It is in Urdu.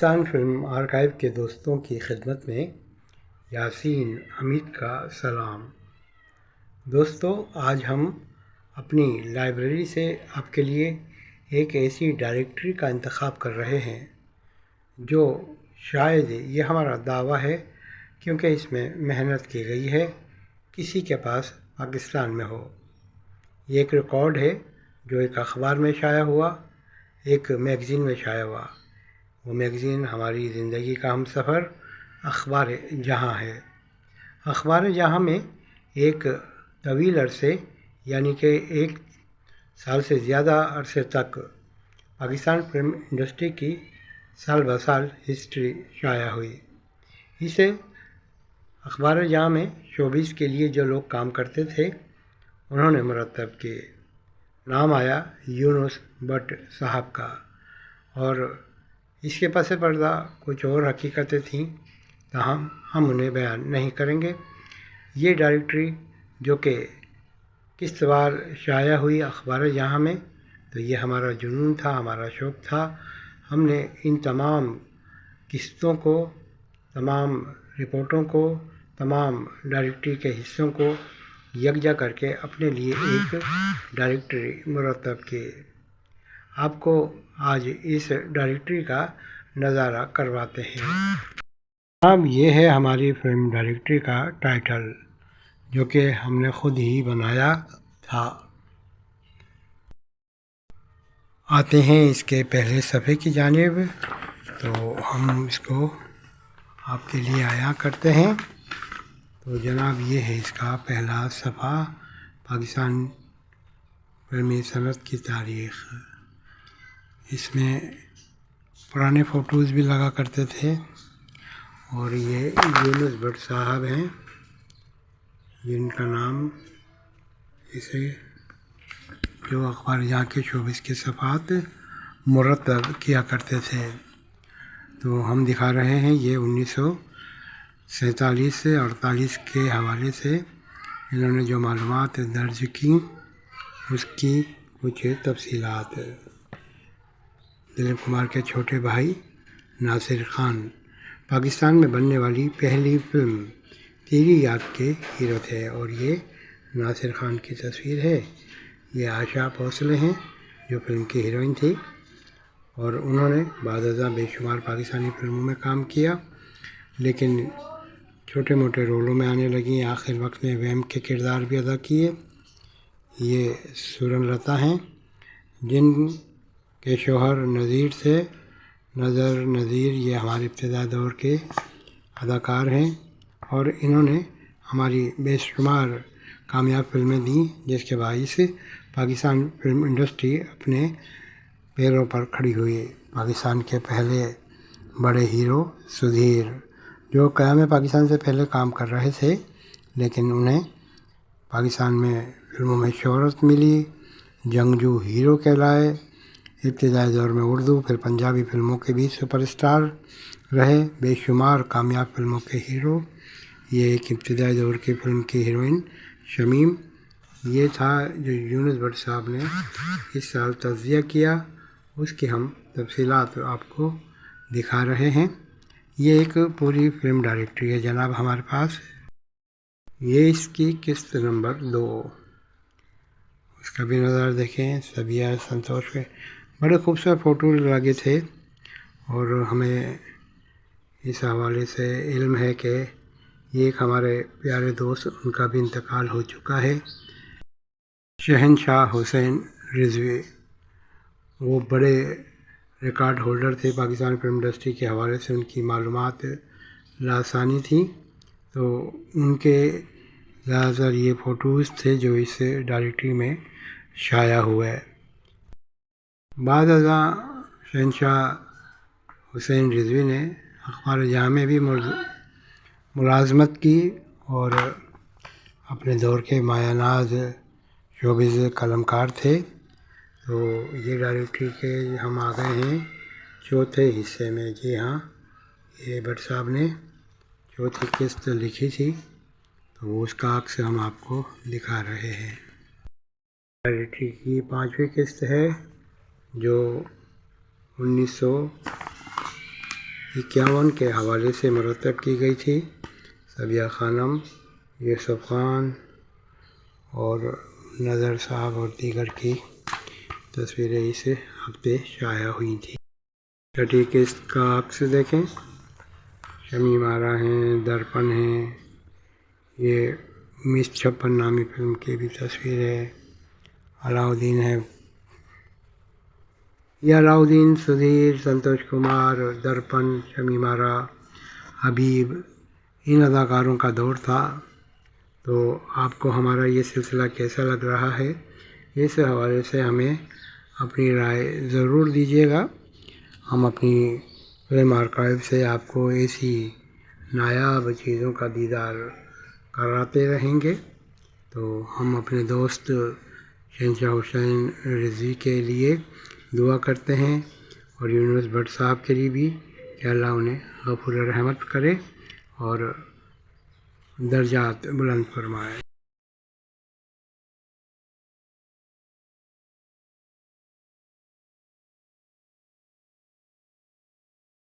پاکستان فلم آرکائیو کے دوستوں کی خدمت میں یاسین حمید کا سلام۔ دوستو، آج ہم اپنی لائبریری سے آپ کے لیے ایک ایسی ڈائریکٹری کا انتخاب کر رہے ہیں جو شاید یہ ہمارا دعویٰ ہے کیونکہ اس میں محنت کی گئی ہے، کسی کے پاس پاکستان میں ہو۔ یہ ایک ریکارڈ ہے جو ایک اخبار میں شائع ہوا، ایک میگزین میں شائع ہوا۔ وہ میگزین ہماری زندگی کا ہم سفر اخبار جہاں ہے۔ اخبار جہاں میں ایک طویل عرصے یعنی کہ 1 سال سے زیادہ عرصے تک پاکستان فلم انڈسٹری کی سال بہ سال ہسٹری شائع ہوئی۔ اسے اخبار جہاں میں شوبز کے لیے جو لوگ کام کرتے تھے انہوں نے مرتب کیے۔ نام آیا یونس بٹ صاحب کا، اور اس کے پس پردہ کچھ اور حقیقتیں تھیں تاہم ہم انہیں بیان نہیں کریں گے۔ یہ ڈائریکٹری جو کہ قسط وار شائع ہوئی اخبار جہاں میں، تو یہ ہمارا جنون تھا، ہمارا شوق تھا۔ ہم نے ان تمام قسطوں کو، تمام رپورٹوں کو، تمام ڈائریکٹری کے حصوں کو یکجا کر کے اپنے لیے ایک ڈائریکٹری مرتب کی۔ آپ کو آج اس ڈائریکٹری کا نظارہ کرواتے ہیں۔ اب یہ ہے ہماری فلم ڈائریکٹری کا ٹائٹل جو کہ ہم نے خود ہی بنایا تھا۔ آتے ہیں اس کے پہلے صفحے کی جانب، تو ہم اس کو آپ کے لیے عیاں کرتے ہیں۔ تو جناب یہ ہے اس کا پہلا صفحہ، پاکستان فلمی صنعت کی تاریخ۔ اس میں پرانے فوٹوز بھی لگا کرتے تھے، اور یہ یونس بٹ صاحب ہیں جن کا نام اسے جو اخبار جہاں کے شوبز کے صفحات مرتب کیا کرتے تھے۔ تو ہم دکھا رہے ہیں یہ 1947 سے 48 کے حوالے سے انہوں نے جو معلومات درج کی اس کی کچھ تفصیلات۔ دلیپ کمار کے چھوٹے بھائی ناصر خان پاکستان میں بننے والی پہلی فلم تیری یاد کے ہیرو تھے، اور یہ ناصر خان کی تصویر ہے۔ یہ عائشہ بھونسلے ہیں جو فلم کی ہیروئن تھی، اور انہوں نے بعد ازاں بے شمار پاکستانی فلموں میں کام کیا، لیکن چھوٹے موٹے رولوں میں آنے لگیں۔ آخر وقت میں ویم کے کردار بھی ادا کیے۔ یہ سورن لتا ہیں جن کے شوہر نذیر تھے، نظر نذیر۔ یہ ہمارے ابتدائی دور کے اداکار ہیں، اور انہوں نے ہماری بے شمار کامیاب فلمیں دیں جس کے باعث پاکستان فلم انڈسٹری اپنے پیروں پر کھڑی ہوئی۔ پاکستان کے پہلے بڑے ہیرو سدھیر جو قیام پاکستان سے پہلے کام کر رہے تھے، لیکن انہیں پاکستان میں فلموں میں شہرت ملی، جنگجو ہیرو کہلائے۔ ابتدائی دور میں اردو پھر پنجابی فلموں کے بھی سپر اسٹار رہے، بے شمار کامیاب فلموں کے ہیرو۔ یہ ایک ابتدائی دور کی فلم کی ہیروئن شمیم، یہ تھا جو یونس بٹ صاحب نے اس سال تجزیہ کیا، اس کی ہم تفصیلات آپ کو دکھا رہے ہیں۔ یہ ایک پوری فلم ڈائریکٹری ہے جناب ہمارے پاس۔ یہ اس کی قسط نمبر 2، اس کا بھی نظارہ دیکھیں۔ سبیہ سنتوش کے بڑے خوبصورت فوٹو لگے تھے، اور ہمیں اس حوالے سے علم ہے کہ یہ ایک ہمارے پیارے دوست ان کا بھی انتقال ہو چکا ہے، شہنشاہ حسین رضوی۔ وہ بڑے ریکارڈ ہولڈر تھے پاکستان فلم انڈسٹری کے حوالے سے، ان کی معلومات لاسانی تھیں، تو ان کے زیادہ تر یہ فوٹوز تھے جو اس ڈائریکٹری میں شائع ہوئے۔ بعد ازاں شہنشاہ حسین رضوی نے اخبار جہاں میں بھی ملازمت کی، اور اپنے دور کے مایہ ناز شوبز قلمکار تھے۔ تو یہ ڈائریکٹری کے ہم آ گئے ہیں چوتھے حصے میں۔ جی ہاں، یہ بٹ صاحب نے چوتھی قسط لکھی تھی، تو اس کا عکس ہم آپ کو دکھا رہے ہیں۔ ڈائریکٹری کی 5ویں قسط ہے جو 19 51 کے حوالے سے مرتب کی گئی تھی۔ صبیہ خانم، یوسف خان اور نظر صاحب اور دیگر کی تصویریں اس ہفتے شائع ہوئی تھیں۔ چھٹی قسط کا عکس دیکھیں، شمیم آرا ہیں، درپن ہیں، یہ مس 56 نامی فلم کی بھی تصویر ہے۔ علاؤدین ہے، یہ علاؤدین، سدھیر، سنتوش کمار، درپن، شمیم آرا، حبیب، ان اداکاروں کا دور تھا۔ تو آپ کو ہمارا یہ سلسلہ کیسا لگ رہا ہے، اس حوالے سے ہمیں اپنی رائے ضرور دیجیے گا۔ ہم اپنی فلم آرکائیو سے آپ کو ایسی نایاب چیزوں کا دیدار کراتے رہیں گے۔ تو ہم اپنے دوست شہنشاہ حسین رضوی کے لیے دعا کرتے ہیں اور یونس بٹ صاحب کے لیے بھی کہ اللہ انہیں غفور رحمت کرے اور درجات بلند فرمائے۔